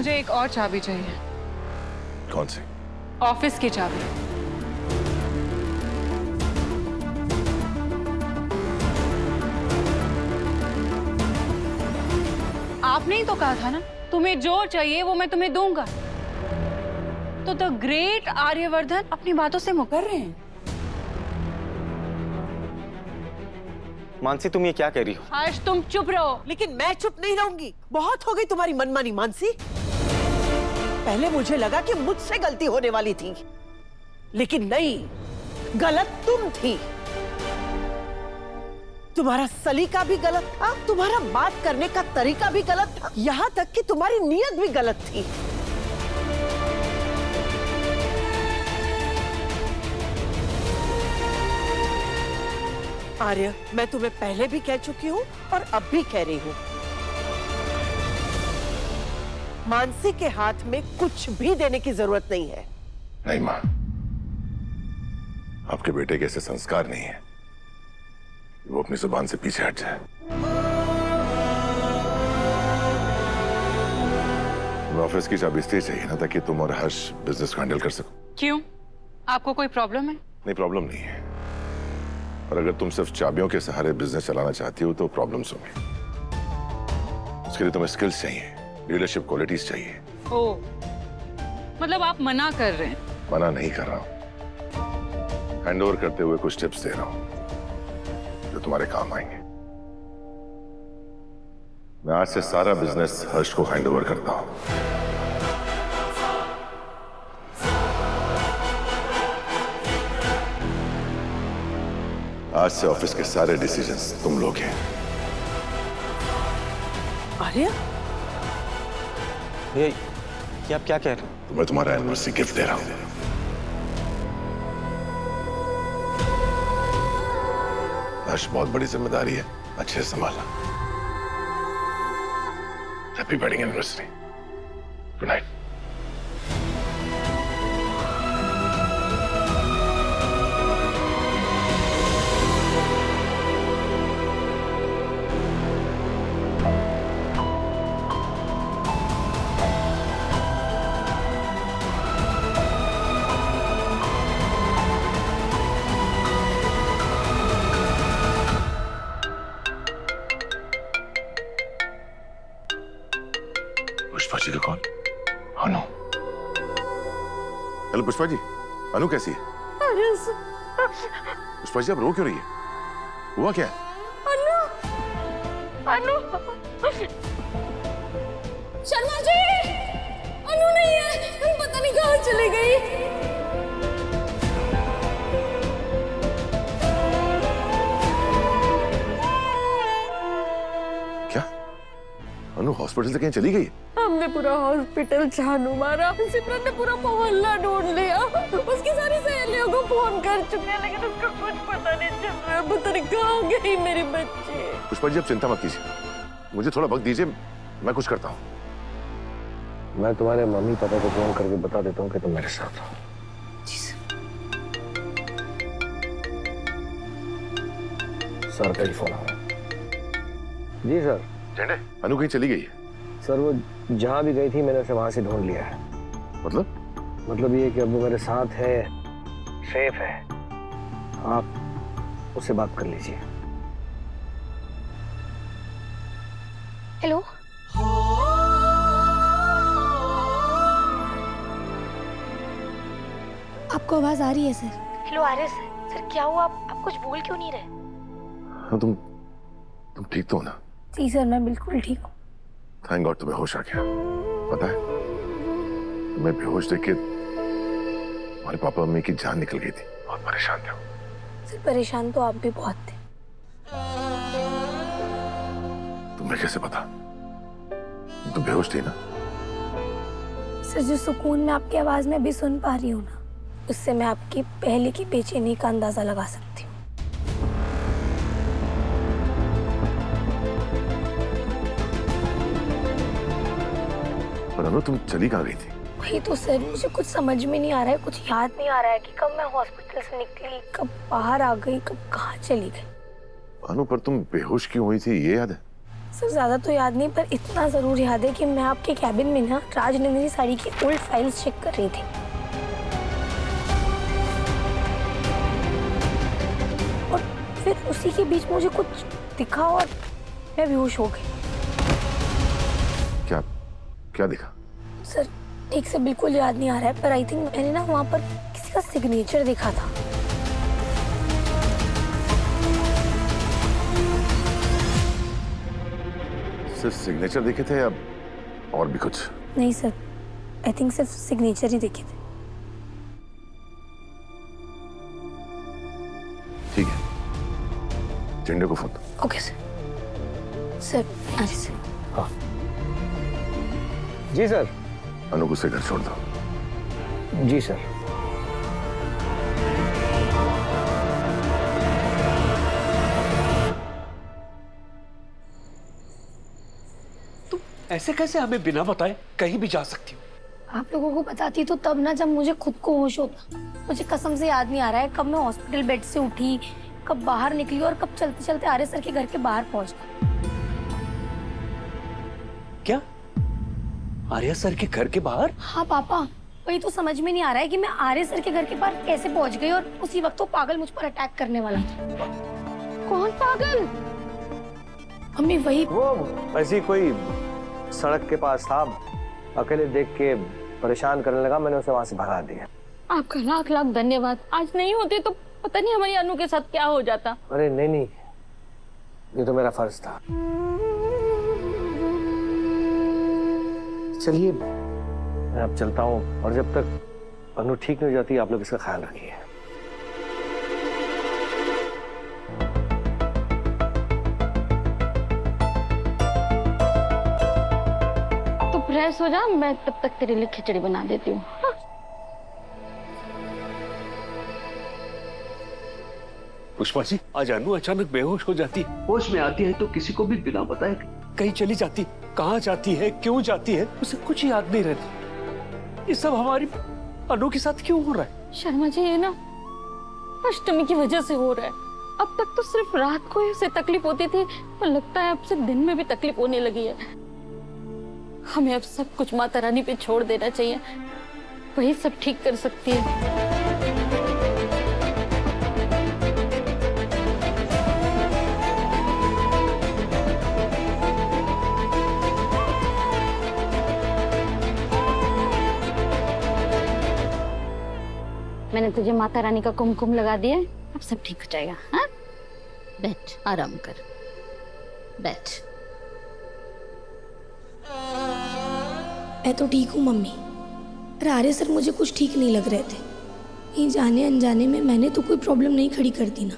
मुझे एक और चाबी चाहिए। कौन सी? ऑफिस की चाबी। आपने ही तो कहा था ना, तुम्हें जो चाहिए वो मैं तुम्हें दूंगा। तो द ग्रेट आर्यवर्धन अपनी बातों से मुकर रहे हैं। मानसी, तुम ये क्या कह रही हो? हर्ष, तुम चुप रहो। लेकिन मैं चुप नहीं रहूंगी। बहुत हो गई तुम्हारी मनमानी मानसी। पहले मुझे लगा कि मुझसे गलती होने वाली थी, लेकिन नहीं, गलत तुम थी। तुम्हारा सलीका भी गलत था, तुम्हारा बात करने का तरीका भी गलत था, यहाँ तक कि तुम्हारी नीयत भी गलत थी। आर्य, मैं तुम्हें पहले भी कह चुकी हूँ और अब भी कह रही हूँ, मानसी के हाथ में कुछ भी देने की जरूरत नहीं है। नहीं माँ, आपके बेटे के ऐसे संस्कार नहीं है, वो अपनी जुबान से पीछे हट जाए। तुम्हें ऑफिस की चाबी इसलिए चाहिए ना ताकि तुम और हर्ष बिजनेस को हैंडल कर सको। क्यों? आपको कोई प्रॉब्लम है? नहीं, प्रॉब्लम नहीं है, और अगर तुम सिर्फ चाबियों के सहारे बिजनेस चलाना चाहती हो तो प्रॉब्लम्स होंगे। उसके लिए तुम्हें स्किल्स चाहिए, लीडरशिप क्वालिटीज चाहिए। ओ, मतलब आप मना कर रहे हैं? मना नहीं कर रहा हूं, हैंडओवर करते हुए कुछ टिप्स दे रहा हूं जो तुम्हारे काम आएंगे। मैं आज से सारा बिजनेस हर्ष को हैंडओवर करता हूं। आज से ऑफिस के सारे डिसीजंस तुम लोग हैं। आर्य, ये आप क्या कह रहे हो? तो मैं तुम्हारा एनिवर्सरी गिफ्ट दे रहा हूं। हर्ष, बहुत बड़ी जिम्मेदारी है, अच्छे से संभालना। Happy wedding anniversary. Good night. Pushpa ji का कॉल। अनु। हेलो पुष्पा जी, अनु कैसी है? पुष्पा जी, आप रो क्यों रही है? हुआ क्या? अनु, अनु, शर्मा जी, अनु नहीं है, पता नहीं कहाँ चली गई। क्या? अनु हॉस्पिटल से कहीं चली गई? हमने पूरा हॉस्पिटल झाड़ू मारा, सिमरन ने पूरा मोहल्ला ढूंढ लिया, उसकी सारी सहेलियों को फोन कर चुके हैं, लेकिन उसको कुछ पता नहीं चल रहा। पता नहीं कहाँ गई मेरी बच्ची। पुष्पा जी, आप चिंता मत कीजिए, मुझे थोड़ा वक्त दीजिए, मैं कुछ करता हूँ। मैं तुम्हारे मम्मी पापा को फोन करके बता देता हूँ कि तुम मेरे साथ हो। सर का ही फोन आया। जी सर। झंडे, अनु कहीं चली गई है? सर, वो जहाँ भी गई थी मैंने उसे वहां से ढूंढ लिया है। मतलब ये कि अब वो मेरे साथ है, सेफ है। आप उससे बात कर लीजिए। हेलो, आपको आवाज आ रही है सर? हेलो आर्य सर, क्या हुआ? आप कुछ बोल क्यों नहीं रहे? हाँ, तुम ठीक तो हो ना? जी सर, मैं बिल्कुल ठीक हूँ। थैंक गॉड तुम्हें होश आ गया। पता है, तुम्हें बेहोश देख के हमारे पापा मम्मी की जान निकल गई थी, बहुत परेशान थे वो। सर, परेशान तो आप भी बहुत थे। तुम्हें कैसे पता? तुम बेहोश थी ना? सर, जो सुकून मैं आपकी आवाज में भी सुन पा रही हूँ ना, उससे मैं आपकी पहले की बेचैनी का अंदाजा लगा सकती हूँ। पर अनु, तुम चली कहाँ गई थी? वही तो सर, मुझे कुछ समझ में नहीं आ रहा है, कुछ याद नहीं आ रहा है कि कब मैं हॉस्पिटल से निकली, कब बाहर आ गई, कब कहाँ चली गई। अनु, पर तुम बेहोश क्यों हुई थी ये याद है? सर ज्यादा तो याद नहीं, पर इतना जरूर याद है कि मैं आपके कैबिन में ना राजनंदिनी साड़ी की ओल्ड फाइल्स चेक कर रही थी। और फिर उसी के बीच मुझे कुछ दिखा और मैं बेहोश हो गई। क्या क्या दिखा? सर ठीक से बिल्कुल याद नहीं आ रहा है, पर आई थिंक मैंने ना वहाँ पर किसी का सिग्नेचर देखा था। सिर्फ सिग्नेचर देखे थे या और भी कुछ? नहीं सर, आई थिंक सिर्फ सिग्नेचर ही देखे थे। ठीक है, झंडे को फोन दो। Okay sir. सर आगे सर। हाँ जी सर। अनु को उसे घर छोड़ दो। जी सर। ऐसे कैसे हमें बिना बताए कहीं भी जा सकती हो? आप लोगों को बताती तो तब ना, जब मुझे खुद को होश होता। मुझे कसम से याद नहीं आ रहा है कब मैं हॉस्पिटल बेड से उठी, कब बाहर निकली और कब चलते चलते आर्य सर के घर के बाहर पहुंच गई। क्या आर्या सर के घर के बाहर? हाँ पापा, वही तो समझ में नहीं आ रहा है कि मैं आर्य सर के घर के बाहर कैसे पहुंच गई, और उसी वक्त वो पागल मुझ पर अटैक करने वाला था। कौन पागल? मम्मी वही। वो ऐसी कोई सड़क के पास था, अकेले देख के परेशान करने लगा, मैंने उसे वहां से भगा दिया। आपका लाख लाख धन्यवाद। आज नहीं होते तो पता नहीं हमारी अनु के साथ क्या हो जाता। अरे नहीं नहीं, ये तो मेरा फर्ज था। चलिए मैं अब चलता हूँ, और जब तक अनु ठीक नहीं हो जाती आप लोग इसका ख्याल रखिए। तो फ्रेश हो जा, मैं तब तक तेरे लिए खिचड़ी बना देती हूँ। पुष्पा जी, आज अनु अचानक बेहोश हो जाती है, होश में आती है तो किसी को भी बिना बताए कहीं चली जाती, कहाँ जाती है, क्यों जाती है, उसे कुछ याद नहीं रहती। ये सब हमारी अनु के साथ क्यों हो रहा है? शर्मा जी, ये ना अष्टमी की वजह से हो रहा है। अब तक तो सिर्फ रात को ही उसे तकलीफ होती थी, पर लगता है अब से दिन में भी तकलीफ होने लगी है। हमें अब सब कुछ माता रानी पे छोड़ देना चाहिए, वही सब ठीक कर सकती है। मैंने तुझे माता रानी का कुमकुम लगा दिया है, अब सब ठीक हो जाएगा। हाँ, बैठ, आराम कर, बैठ। मैं तो ठीक हूँ मम्मी, पर आर्य सर मुझे कुछ ठीक नहीं लग रहे थे। ये जाने अनजाने में मैंने तो कोई प्रॉब्लम नहीं खड़ी कर दी ना।